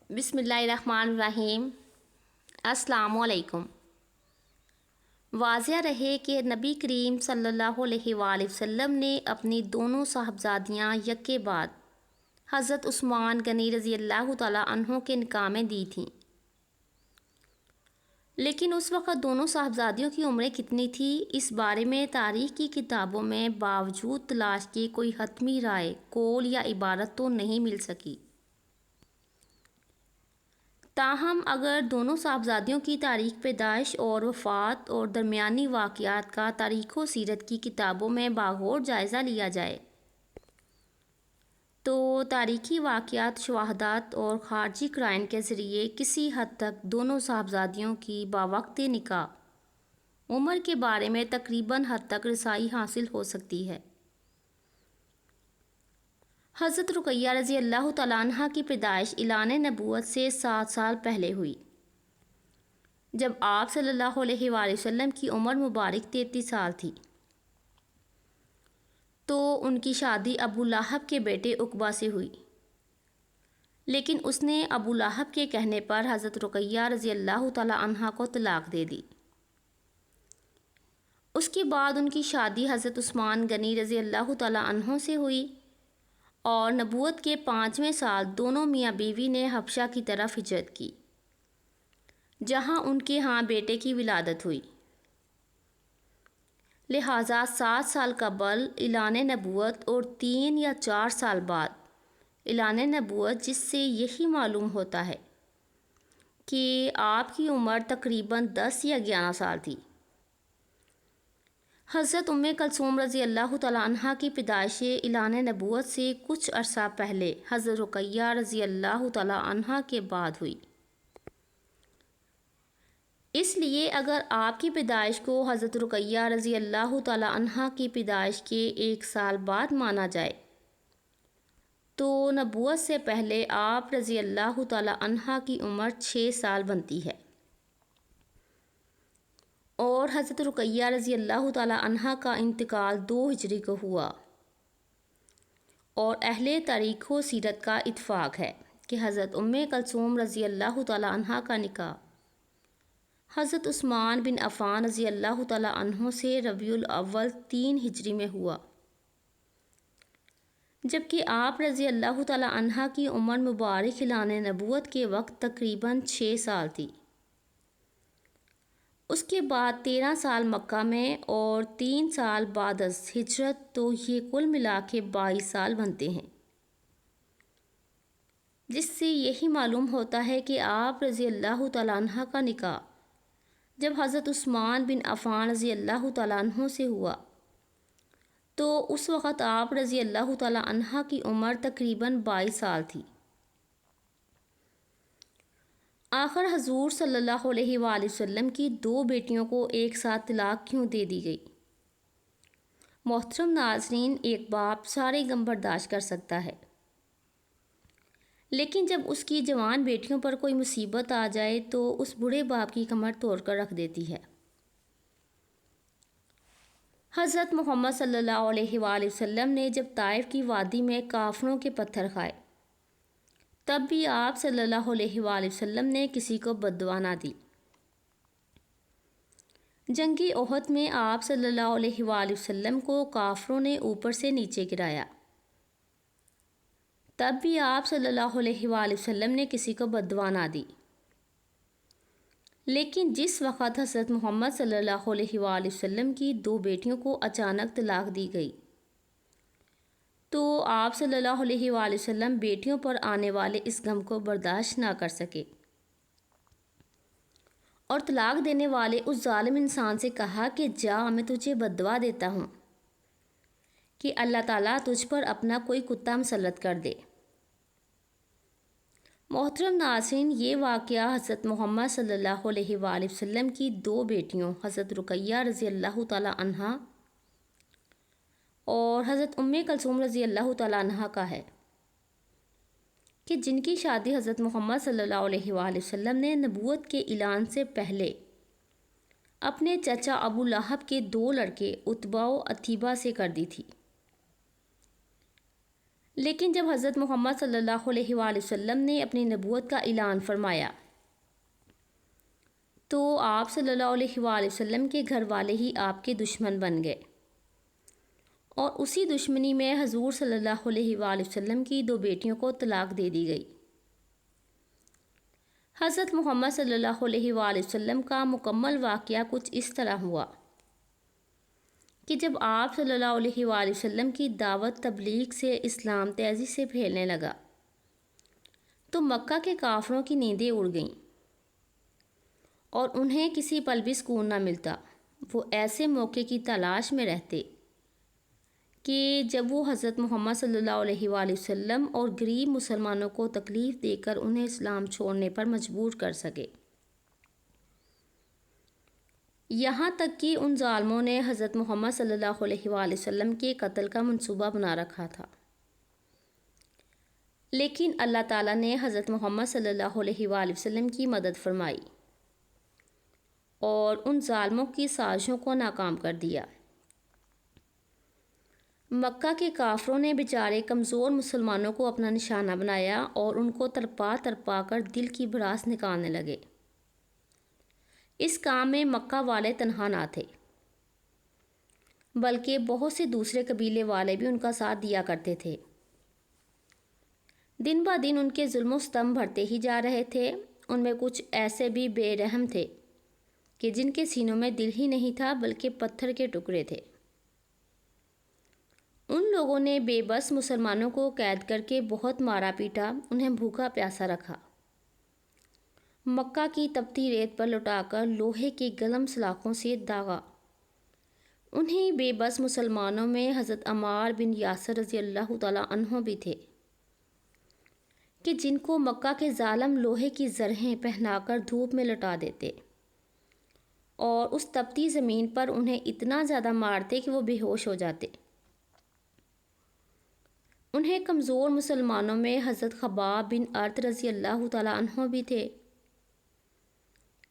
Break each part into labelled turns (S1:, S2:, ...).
S1: بسم اللہ الرحمن الرحیم۔ السلام علیکم۔ واضح رہے کہ نبی کریم صلی اللہ علیہ وآلہ وسلم نے اپنی دونوں صاحبزادیاں یکے بعد حضرت عثمان غنی رضی اللہ تعالیٰ عنہ کے نکاح میں دی تھیں، لیکن اس وقت دونوں صاحبزادیوں کی عمریں کتنی تھی اس بارے میں تاریخ کی کتابوں میں باوجود تلاش کی کوئی حتمی رائے، قول یا عبارت تو نہیں مل سکی۔ تاہم اگر دونوں صاحبزادیوں کی تاریخ پیدائش اور وفات اور درمیانی واقعات کا تاریخ و سیرت کی کتابوں میں باغور جائزہ لیا جائے تو تاریخی واقعات، شواہدات اور خارجی قرائن کے ذریعے کسی حد تک دونوں صاحبزادیوں کی باوقت نکاح عمر کے بارے میں تقریباً حد تک رسائی حاصل ہو سکتی ہے۔ حضرت رقیہ رضی اللہ تعالیٰ عنہ کی پیدائش اعلان نبوت سے 7 سال پہلے ہوئی، جب آپ صلی اللہ علیہ وآلہ وسلم کی عمر مبارک 33 سال تھی، تو ان کی شادی ابو لہب کے بیٹے عقبہ سے ہوئی، لیکن اس نے ابو لہب کے کہنے پر حضرت رقیہ رضی اللہ تعالیٰ عنہ کو طلاق دے دی۔ اس کے بعد ان کی شادی حضرت عثمان غنی رضی اللہ تعالیٰ عنہ سے ہوئی، اور نبوت کے 5ویں سال دونوں میاں بیوی نے حبشہ کی طرف ہجرت کی، جہاں ان کے ہاں بیٹے کی ولادت ہوئی۔ لہٰذا 7 سال قبل اعلان نبوت اور 3 یا 4 سال بعد اعلان نبوت، جس سے یہی معلوم ہوتا ہے کہ آپ کی عمر تقریباً 10 یا 11 سال تھی۔ حضرت کلثوم رضی اللہ تعالیٰ عنہ کی پیدائش اعلان نبوت سے کچھ عرصہ پہلے حضرت رقیہ رضی اللہ تعالیٰ عنہ کے بعد ہوئی۔ اس لیے اگر آپ کی پیدائش کو حضرت رقیہ رضی اللہ تعالیٰ عنہ کی پیدائش کے 1 سال بعد مانا جائے تو نبوت سے پہلے آپ رضی اللہ تعالیٰ عنہ کی عمر 6 سال بنتی ہے، اور حضرت رقیہ رضی اللہ تعالیٰ عنہ کا انتقال 2 ہجری کو ہوا، اور اہل تاریخ و سیرت کا اتفاق ہے کہ حضرت کلثوم رضی اللہ تعالیٰ عنہ کا نکاح حضرت عثمان بن عفان رضی اللہ تعالیٰ عنہ سے ربیع الاول 3 ہجری میں ہوا، جبکہ آپ رضی اللہ تعالیٰ عنہ کی عمر مبارک اعلان نبوت کے وقت تقریباً 6 سال تھی۔ اس کے بعد 13 سال مکہ میں اور 3 سال بعد از ہجرت، تو یہ کل ملا کے 22 سال بنتے ہیں، جس سے یہی معلوم ہوتا ہے کہ آپ رضی اللہ تعالیٰ عنہ کا نکاح جب حضرت عثمان بن عفان رضی اللہ تعالیٰ عنہ سے ہوا تو اس وقت آپ رضی اللہ تعالیٰ عنہ کی عمر تقریباً 22 سال تھی۔ آخر حضور صلی اللہ علیہ وآلہ وسلم کی 2 بیٹیوں کو ایک ساتھ طلاق کیوں دے دی گئی؟ محترم ناظرین، ایک باپ سارے غم برداشت کر سکتا ہے، لیکن جب اس کی جوان بیٹیوں پر کوئی مصیبت آ جائے تو اس بوڑھے باپ کی کمر توڑ کر رکھ دیتی ہے۔ حضرت محمد صلی اللہ علیہ وآلہ وسلم نے جب طائف کی وادی میں کافروں کے پتھر کھائے، تب بھی آپ صلی اللہ علیہ وآلہ وسلم نے کسی کو بد دعا نہ دی۔ جنگ احد میں آپ صلی اللہ علیہ وآلہ وسلم کو کافروں نے اوپر سے نیچے گرایا، تب بھی آپ صلی اللہ علیہ وآلہ وسلم نے کسی کو بد دعا نہ دی۔ لیکن جس وقت حضرت محمد صلی اللہ علیہ وآلہ وسلم کی 2 بیٹیوں کو اچانک طلاق دی گئی تو آپ صلی اللہ علیہ وآلہ وسلم بیٹیوں پر آنے والے اس غم کو برداشت نہ کر سکے، اور طلاق دینے والے اس ظالم انسان سے کہا کہ جا، میں تجھے بد دعا دیتا ہوں کہ اللہ تعالیٰ تجھ پر اپنا کوئی کتا مسلط کر دے۔ محترم ناظرین، یہ واقعہ حضرت محمد صلی اللہ علیہ وآلہ وسلم کی 2 بیٹیوں حضرت رقیہ رضی اللہ تعالیٰ عنہ اور حضرت کلثوم رضی اللہ تعالیٰ عنہ کا ہے، کہ جن کی شادی حضرت محمد صلی اللہ علیہ وآلہ وسلم نے نبوت کے اعلان سے پہلے اپنے چچا ابو لہب کے 2 لڑکے عتبہ و عتیبہ سے کر دی تھی، لیکن جب حضرت محمد صلی اللہ علیہ وآلہ وسلم نے اپنی نبوت کا اعلان فرمایا تو آپ صلی اللہ علیہ وآلہ وسلم کے گھر والے ہی آپ کے دشمن بن گئے، اور اسی دشمنی میں حضور صلی اللہ علیہ وآلہ وسلم کی 2 بیٹیوں کو طلاق دے دی گئی۔ حضرت محمد صلی اللہ علیہ وآلہ وسلم کا مکمل واقعہ کچھ اس طرح ہوا کہ جب آپ صلی اللہ علیہ وآلہ وسلم کی دعوت تبلیغ سے اسلام تیزی سے پھیلنے لگا تو مکہ کے کافروں کی نیندیں اڑ گئیں اور انہیں کسی پل بھی سکون نہ ملتا۔ وہ ایسے موقع کی تلاش میں رہتے کہ جب وہ حضرت محمد صلی اللہ علیہ وآلہ وسلم اور غریب مسلمانوں کو تکلیف دے کر انہیں اسلام چھوڑنے پر مجبور کر سکے۔ یہاں تک کہ ان ظالموں نے حضرت محمد صلی اللہ علیہ وآلہ وسلم کے قتل کا منصوبہ بنا رکھا تھا، لیکن اللہ تعالیٰ نے حضرت محمد صلی اللہ علیہ وآلہ وسلم کی مدد فرمائی اور ان ظالموں کی سازشوں کو ناکام کر دیا۔ مکہ کے کافروں نے بیچارے کمزور مسلمانوں کو اپنا نشانہ بنایا اور ان کو تڑپا تڑپا کر دل کی بھڑاس نکالنے لگے۔ اس کام میں مکہ والے تنہا نہ تھے، بلکہ بہت سے دوسرے قبیلے والے بھی ان کا ساتھ دیا کرتے تھے۔ دن بہ دن ان کے ظلم و ستم بڑھتے ہی جا رہے تھے۔ ان میں کچھ ایسے بھی بے رحم تھے کہ جن کے سینوں میں دل ہی نہیں تھا بلکہ پتھر کے ٹکڑے تھے۔ ان لوگوں نے بے بس مسلمانوں کو قید کر کے بہت مارا پیٹا، انہیں بھوکا پیاسا رکھا، مکہ کی تپتی ریت پر لٹا کر لوہے کی گرم سلاخوں سے داغا۔ انہیں بے بس مسلمانوں میں حضرت عمار بن یاسر رضی اللہ تعالیٰ عنہ بھی تھے کہ جن کو مکہ کے ظالم لوہے کی زرہیں پہنا کر دھوپ میں لٹا دیتے اور اس تپتی زمین پر انہیں اتنا زیادہ مارتے کہ وہ بے ہوش ہو جاتے۔ انہیں کمزور مسلمانوں میں حضرت خباب بن ارت رضی اللہ تعالیٰ عنہ بھی تھے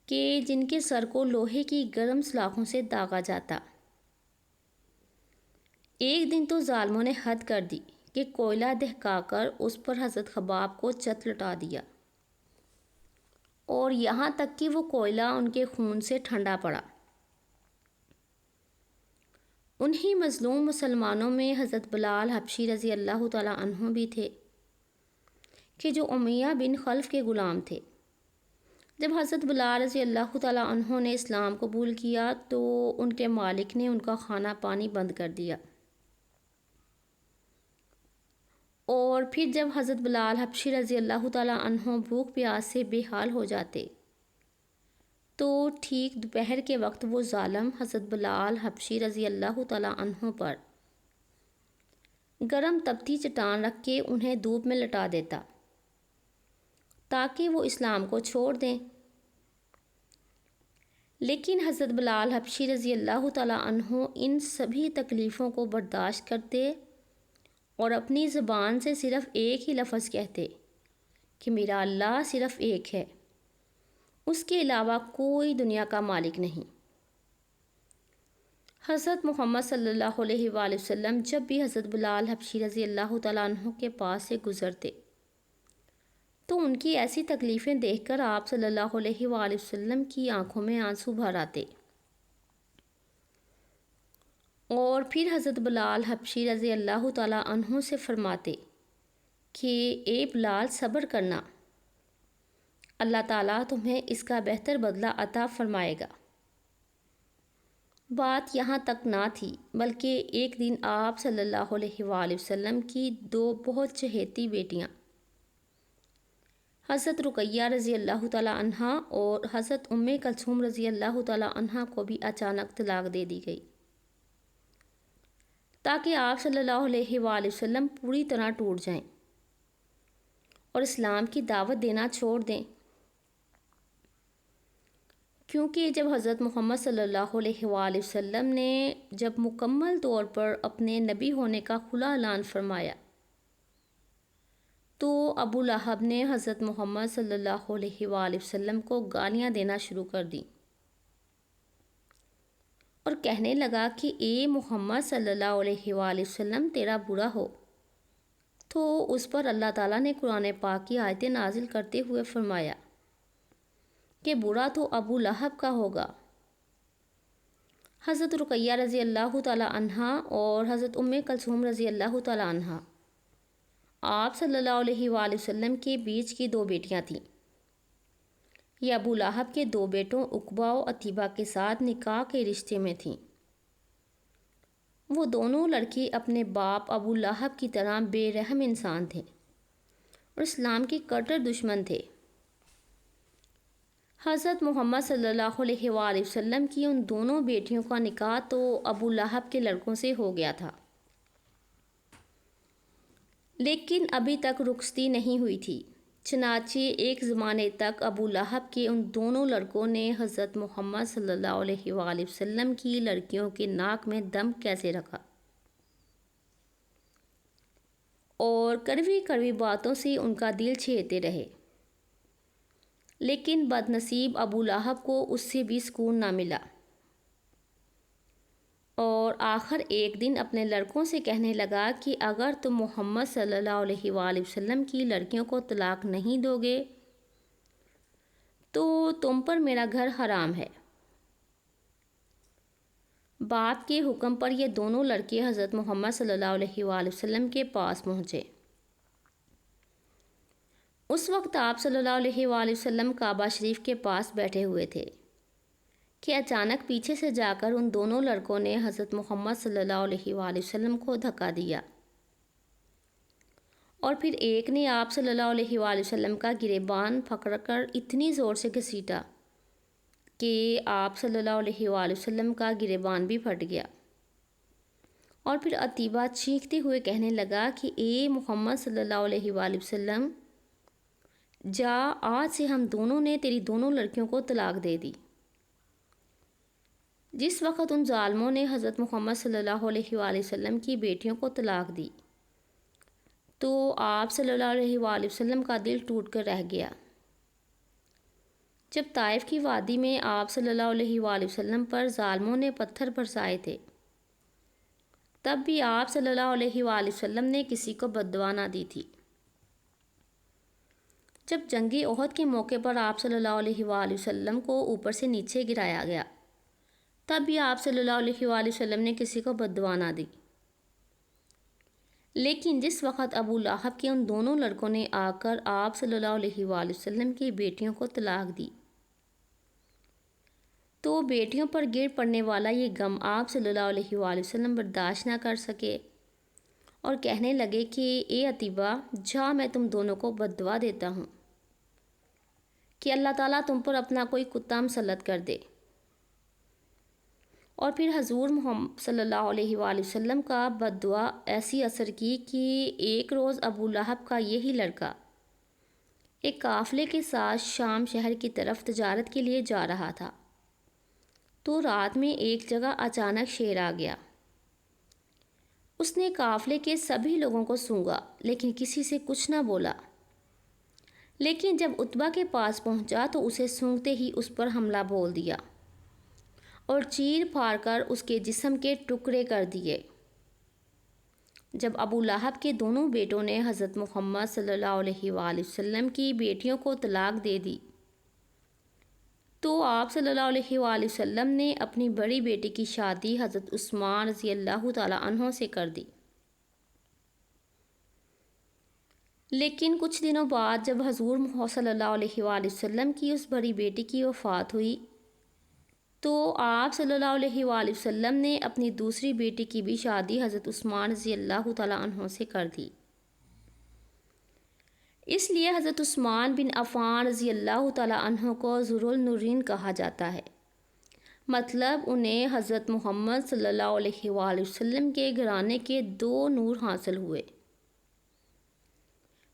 S1: کہ جن کے سر کو لوہے کی گرم سلاخوں سے داغا جاتا۔ ایک دن تو ظالموں نے حد کر دی کہ کوئلہ دہکا کر اس پر حضرت خباب کو چت لٹا دیا، اور یہاں تک کہ وہ کوئلہ ان کے خون سے ٹھنڈا پڑا۔ انہی مظلوم مسلمانوں میں حضرت بلال حبشی رضی اللہ تعالیٰ عنہ بھی تھے کہ جو امیہ بن خلف کے غلام تھے۔ جب حضرت بلال رضی اللہ تعالیٰ عنہ نے اسلام قبول کیا تو ان کے مالک نے ان کا کھانا پانی بند کر دیا، اور پھر جب حضرت بلال حبشی رضی اللہ تعالیٰ عنہ بھوک پیاس سے بے حال ہو جاتے تو ٹھیک دوپہر کے وقت وہ ظالم حضرت بلال حبشی رضی اللہ تعالیٰ عنہ پر گرم تپتی چٹان رکھ کے انہیں دھوپ میں لٹا دیتا تاکہ وہ اسلام کو چھوڑ دیں۔ لیکن حضرت بلال حبشی رضی اللہ تعالیٰ عنہ ان سبھی تکلیفوں کو برداشت کرتے اور اپنی زبان سے صرف ایک ہی لفظ کہتے کہ میرا اللہ صرف ایک ہے، اس کے علاوہ کوئی دنیا کا مالک نہیں۔ حضرت محمد صلی اللہ علیہ وآلہ وسلم جب بھی حضرت بلال حبشی رضی اللہ تعالیٰ عنہ کے پاس سے گزرتے تو ان کی ایسی تکلیفیں دیکھ کر آپ صلی اللہ علیہ وآلہ وسلم کی آنکھوں میں آنسو بھر آتے، اور پھر حضرت بلال حبشی رضی اللہ تعالیٰ عنہ سے فرماتے کہ اے بلال صبر کرنا، اللہ تعالیٰ تمہیں اس کا بہتر بدلہ عطا فرمائے گا۔ بات یہاں تک نہ تھی بلکہ ایک دن آپ صلی اللہ علیہ وآلہ وسلم کی 2 بہت چہیتی بیٹیاں حضرت رقیہ رضی اللہ تعالیٰ عنہا اور حضرت ام کلثوم رضی اللہ تعالیٰ عنہا کو بھی اچانک طلاق دے دی گئی تاکہ آپ صلی اللہ علیہ وآلہ وسلم پوری طرح ٹوٹ جائیں اور اسلام کی دعوت دینا چھوڑ دیں، کیونکہ جب حضرت محمد صلی اللہ علیہ وآلہ وسلم نے جب مکمل طور پر اپنے نبی ہونے کا کھلا اعلان فرمایا تو ابو لہب نے حضرت محمد صلی اللہ علیہ وآلہ وسلم کو گالیاں دینا شروع کر دیں اور کہنے لگا کہ اے محمد صلی اللہ علیہ وآلہ وسلم تیرا برا ہو، تو اس پر اللہ تعالیٰ نے قرآن پاک کی آیتیں نازل کرتے ہوئے فرمایا کہ برا تو ابو لہب کا ہوگا۔ حضرت رقیہ رضی اللہ تعالیٰ عنہا اور حضرت ام کلثوم رضی اللہ تعالیٰ عنہا آپ صلی اللہ علیہ وآلہ وسلم کے بیچ کی دو بیٹیاں تھیں۔ یہ ابو لہب کے دو بیٹوں عقبہ و عتیبہ کے ساتھ نکاح کے رشتے میں تھیں۔ وہ دونوں لڑکے اپنے باپ ابو لہب کی طرح بے رحم انسان تھے اور اسلام کے کٹر دشمن تھے۔ حضرت محمد صلی اللہ علیہ وآلہ وسلم کی ان دونوں بیٹیوں کا نکاح تو ابو لہب کے لڑکوں سے ہو گیا تھا، لیکن ابھی تک رخصتی نہیں ہوئی تھی۔ چنانچہ ایک زمانے تک ابو لہب کے ان دونوں لڑکوں نے حضرت محمد صلی اللہ علیہ وآلہ وسلم کی لڑکیوں کے ناک میں دم کیسے رکھا اور کڑوی کڑوی باتوں سے ان کا دل چھیڑتے رہے، لیکن بد نصیب ابو لہب کو اس سے بھی سکون نہ ملا، اور آخر ایک دن اپنے لڑکوں سے کہنے لگا کہ اگر تم محمد صلی اللہ علیہ وآلہ وسلم کی لڑکیوں کو طلاق نہیں دو گے تو تم پر میرا گھر حرام ہے۔ باپ کے حکم پر یہ دونوں لڑکے حضرت محمد صلی اللہ علیہ وآلہ وسلم کے پاس پہنچے۔ اس وقت آپ صلی اللہ علیہ وآلہ وسلم کعبہ شریف کے پاس بیٹھے ہوئے تھے کہ اچانک پیچھے سے جا کر ان دونوں لڑکوں نے حضرت محمد صلی اللہ علیہ وآلہ وسلم کو دھکا دیا، اور پھر ایک نے آپ صلی اللہ علیہ وآلہ وسلم کا گریبان پکڑ کر اتنی زور سے گھسیٹا کہ آپ صلی اللہ علیہ وآلہ وسلم کا گریبان بھی پھٹ گیا، اور پھر عتیبہ چیختے ہوئے کہنے لگا کہ اے محمد صلی اللہ علیہ وآلہ وسلم، جا، آج سے ہم دونوں نے تیری دونوں لڑکیوں کو طلاق دے دی۔ جس وقت ان ظالموں نے حضرت محمد صلی اللہ علیہ وآلہ وسلم کی بیٹیوں کو طلاق دی تو آپ صلی اللہ علیہ وآلہ وسلم کا دل ٹوٹ کر رہ گیا۔ جب طائف کی وادی میں آپ صلی اللہ علیہ وآلہ وسلم پر ظالموں نے پتھر برسائے تھے، تب بھی آپ صلی اللہ علیہ وآلہ وسلم نے کسی کو بد دعا نہ دی تھی۔ جب جنگ احد کے موقع پر آپ صلی اللہ علیہ وآلہ وسلم کو اوپر سے نیچے گرایا گیا، تب بھی آپ صلی اللہ علیہ وآلہ وسلم نے کسی کو بد دعا نہ دی، لیکن جس وقت ابو لہب کے ان دونوں لڑکوں نے آ کر آپ صلی اللہ علیہ وآلہ وسلم کی بیٹیوں کو طلاق دی تو بیٹیوں پر گر پڑنے والا یہ غم آپ صلی اللہ علیہ وآلہ وسلم برداشت نہ کر سکے اور کہنے لگے کہ اے عتیبہ، جا، میں تم دونوں کو بد دعا دیتا ہوں کہ اللہ تعالیٰ تم پر اپنا کوئی کتا مسلط کر دے۔ اور پھر حضور محمد صلی اللہ علیہ وآلہ وسلم کا بد دعا ایسی اثر کی کہ ایک روز ابو لہب کا یہی لڑکا ایک قافلے کے ساتھ شام شہر کی طرف تجارت کے لیے جا رہا تھا، تو رات میں ایک جگہ اچانک شیر آ گیا۔ اس نے قافلے کے سبھی لوگوں کو سونگھا لیکن کسی سے کچھ نہ بولا، لیکن جب عتبہ کے پاس پہنچا تو اسے سونگھتے ہی اس پر حملہ بول دیا اور چیر پھاڑ کر اس کے جسم کے ٹکڑے کر دیے۔ جب ابو لہب کے دونوں بیٹوں نے حضرت محمد صلی اللہ علیہ وآلہ وسلم کی بیٹیوں کو طلاق دے دی تو آپ صلی اللہ علیہ وآلہ وسلم نے اپنی بڑی بیٹی کی شادی حضرت عثمان رضی اللہ تعالیٰ عنہ سے کر دی۔ لیکن کچھ دنوں بعد جب حضور محمد صلی اللہ علیہ وآلہ وسلم کی اس بڑی بیٹی کی وفات ہوئی تو آپ صلی اللہ علیہ وآلہ وسلم نے اپنی دوسری بیٹی کی بھی شادی حضرت عثمان رضی اللہ تعالیٰ عنہ سے کر دی۔ اس لیے حضرت عثمان بن عفان رضی اللہ تعالیٰ عنہ کو ذوالنورین کہا جاتا ہے، مطلب انہیں حضرت محمد صلی اللہ علیہ وآلہ وسلم کے گھرانے کے دو نور حاصل ہوئے۔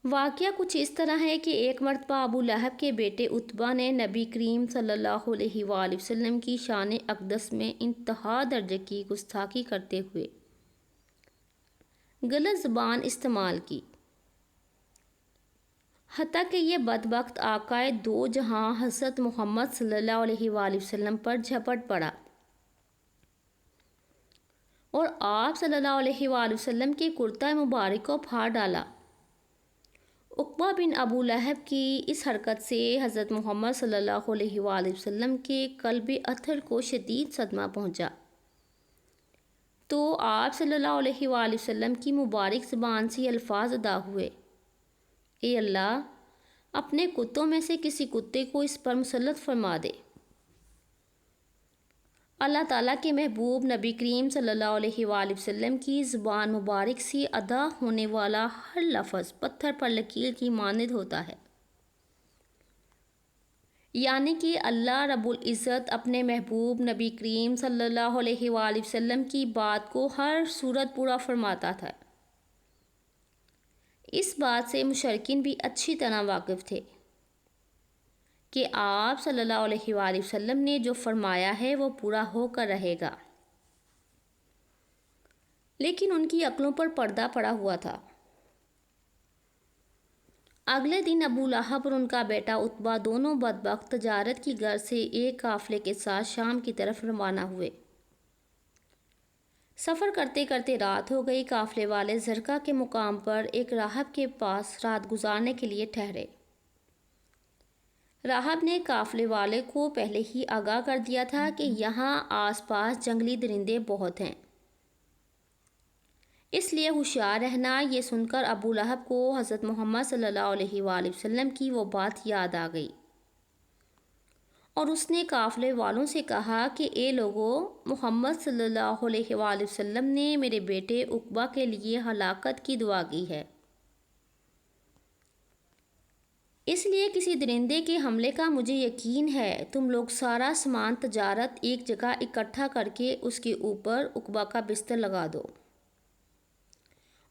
S1: واقعہ کچھ اس طرح ہے کہ ایک مرتبہ ابو لہب کے بیٹے عتبہ نے نبی کریم صلی اللہ علیہ وآلہ وسلم کی شان اقدس میں انتہا درجے کی گستاخی کرتے ہوئے غلط زبان استعمال کی، حتیٰ کہ یہ بدبخت آقائے دو جہاں حضرت محمد صلی اللہ علیہ وآلہ وسلم پر جھپٹ پڑا اور آپ صلی اللہ علیہ وآلہ وسلم کے کرتہ مبارک کو پھاڑ ڈالا عقبہ بن ابو لہب کی اس حرکت سے حضرت محمد صلی اللہ علیہ وآلہ وسلم کے قلب اطہر کو شدید صدمہ پہنچا، تو آپ صلی اللہ علیہ وآلہ وسلم کی مبارک زبان سے الفاظ ادا ہوئے: اے اللہ، اپنے کتوں میں سے کسی کتے کو اس پر مسلط فرما دے۔ اللہ تعالیٰ کے محبوب نبی کریم صلی اللہ علیہ وآلہ وسلم کی زبان مبارک سے ادا ہونے والا ہر لفظ پتھر پر لکیر کی مانند ہوتا ہے، یعنی کہ اللہ رب العزت اپنے محبوب نبی کریم صلی اللہ علیہ وآلہ وسلم کی بات کو ہر صورت پورا فرماتا تھا۔ اس بات سے مشرکین بھی اچھی طرح واقف تھے کہ آپ صلی اللہ علیہ وآلہ وسلم نے جو فرمایا ہے وہ پورا ہو کر رہے گا، لیکن ان کی عقلوں پر پردہ پڑا ہوا تھا۔ اگلے دن ابو لہب اور ان کا بیٹا عتبہ دونوں بدبخت تجارت کی غرض سے ایک قافلے کے ساتھ شام کی طرف روانہ ہوئے۔ سفر کرتے کرتے رات ہو گئی۔ قافلے والے زرقہ کے مقام پر ایک راہب کے پاس رات گزارنے کے لیے ٹھہرے۔ راہب نے قافلے والے کو پہلے ہی آگاہ کر دیا تھا کہ یہاں آس پاس جنگلی درندے بہت ہیں، اس لیے ہوشیار رہنا۔ یہ سن کر ابو لہب کو حضرت محمد صلی اللہ علیہ وآلہ وسلم کی وہ بات یاد آ گئی، اور اس نے قافلے والوں سے کہا کہ اے لوگو، محمد صلی اللہ علیہ وآلہ وسلم نے میرے بیٹے عقبہ کے لیے ہلاکت کی دعا کی ہے، اس لیے کسی درندے کے حملے کا مجھے یقین ہے۔ تم لوگ سارا سامان تجارت ایک جگہ اکٹھا کر کے اس کے اوپر عقبہ کا بستر لگا دو،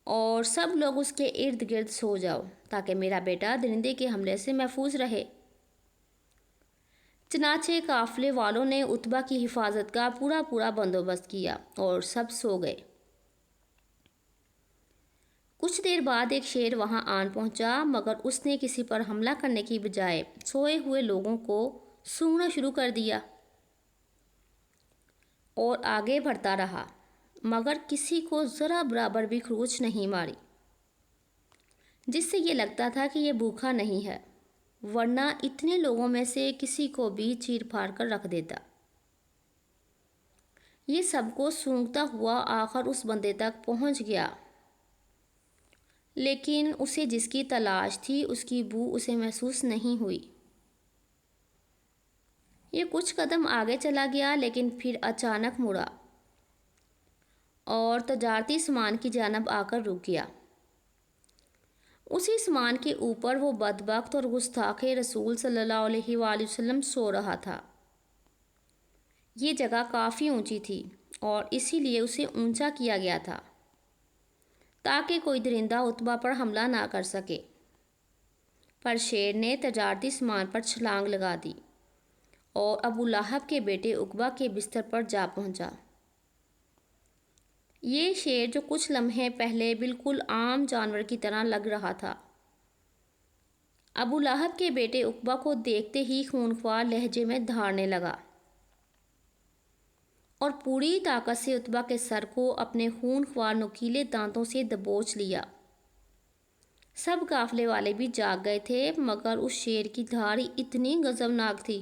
S1: اور سب لوگ اس کے ارد گرد سو جاؤ تاکہ میرا بیٹا درندے کے حملے سے محفوظ رہے۔ چنانچہ قافلے والوں نے عتبہ کی حفاظت کا پورا بندوبست کیا اور سب سو گئے۔ کچھ دیر بعد ایک شیر وہاں آن پہنچا، مگر اس نے کسی پر حملہ کرنے کی بجائے سوئے ہوئے لوگوں کو سونگھنا شروع کر دیا اور آگے بڑھتا رہا، مگر کسی کو ذرا برابر بھی خروچ نہیں ماری، جس سے یہ لگتا تھا کہ یہ بھوکا نہیں ہے، ورنہ اتنے لوگوں میں سے کسی کو بھی چیر پھاڑ کر رکھ دیتا۔ یہ سب کو سونگھتا ہوا آخر اس بندے تک پہنچ گیا، لیکن اسے جس کی تلاش تھی اس کی بو اسے محسوس نہیں ہوئی۔ یہ کچھ قدم آگے چلا گیا، لیکن پھر اچانک مڑا اور تجارتی سامان کی جانب آ کر رک گیا۔ اسی سامان کے اوپر وہ بدبخت اور گستاخ رسول صلی اللہ علیہ وآلہ وسلم سو رہا تھا۔ یہ جگہ کافی اونچی تھی اور اسی لیے اسے اونچا کیا گیا تھا تاکہ کوئی درندہ عتبہ پر حملہ نہ کر سکے، پر شیر نے تجارتی سامان پر چھلانگ لگا دی اور ابو لہب کے بیٹے عقبہ کے بستر پر جا پہنچا۔ یہ شیر جو کچھ لمحے پہلے بالکل عام جانور کی طرح لگ رہا تھا، ابو لہب کے بیٹے عقبہ کو دیکھتے ہی خونخوار لہجے میں دھاڑنے لگا اور پوری طاقت سے عتبہ کے سر کو اپنے خونخوار نوکیلے دانتوں سے دبوچ لیا۔ سب قافلے والے بھی جاگ گئے تھے، مگر اس شیر کی دھاڑ اتنی غضبناک تھی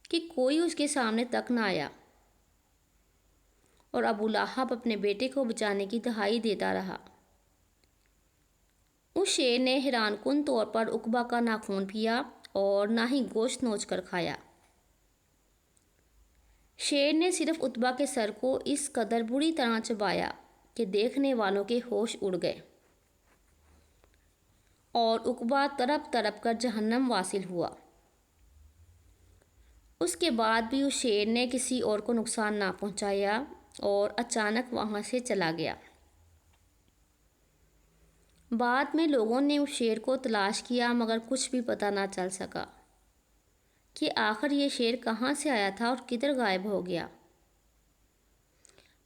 S1: کہ کوئی اس کے سامنے تک نہ آیا، اور ابو لہب اپنے بیٹے کو بچانے کی دہائی دیتا رہا۔ اس شیر نے حیران کن طور پر عقبہ کا ناخون پیا اور نہ ہی گوشت نوچ کر کھایا۔ شیر نے صرف عتبہ کے سر کو اس قدر بری طرح چبایا کہ دیکھنے والوں کے ہوش اڑ گئے، اور عقبہ تڑپ تڑپ کر جہنم واصل ہوا۔ اس کے بعد بھی اس شیر نے کسی اور کو نقصان نہ پہنچایا اور اچانک وہاں سے چلا گیا۔ بعد میں لوگوں نے اس شیر کو تلاش کیا، مگر کچھ بھی پتہ نہ چل سکا کہ آخر یہ شیر کہاں سے آیا تھا اور کدھر غائب ہو گیا۔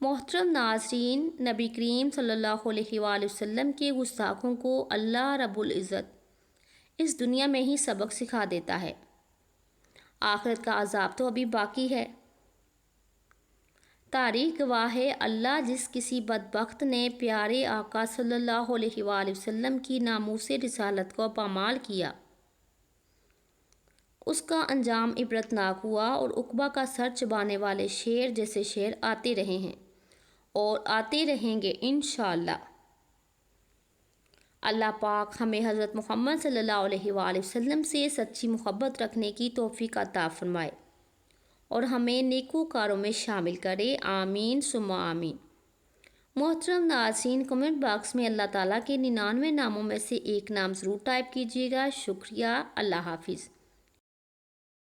S1: محترم ناظرین، نبی کریم صلی اللہ علیہ وآلہ وسلم کے گستاخوں کو اللہ رب العزت اس دنیا میں ہی سبق سکھا دیتا ہے، آخرت کا عذاب تو ابھی باقی ہے۔ تاریخ گواہ ہے اللہ جس کسی بدبخت نے پیارے آقا صلی اللہ علیہ وآلہ وسلم کی ناموس رسالت کو پامال کیا، اس کا انجام عبرتناک ہوا اور عقبہ کا سر چبانے والے شیر جیسے شیر آتے رہے ہیں اور آتے رہیں گے انشاءاللہ۔ اللہ پاک ہمیں حضرت محمد صلی اللہ علیہ وآلہ وسلم سے سچی محبت رکھنے کی توفیق عطا فرمائے اور ہمیں نیکوکاروں میں شامل کرے، آمین ثم آمین۔ محترم ناظرین، کمنٹ باکس میں اللہ تعالیٰ کے 99 ناموں میں سے ایک نام ضرور ٹائپ کیجیے گا۔ شکریہ، اللہ حافظ۔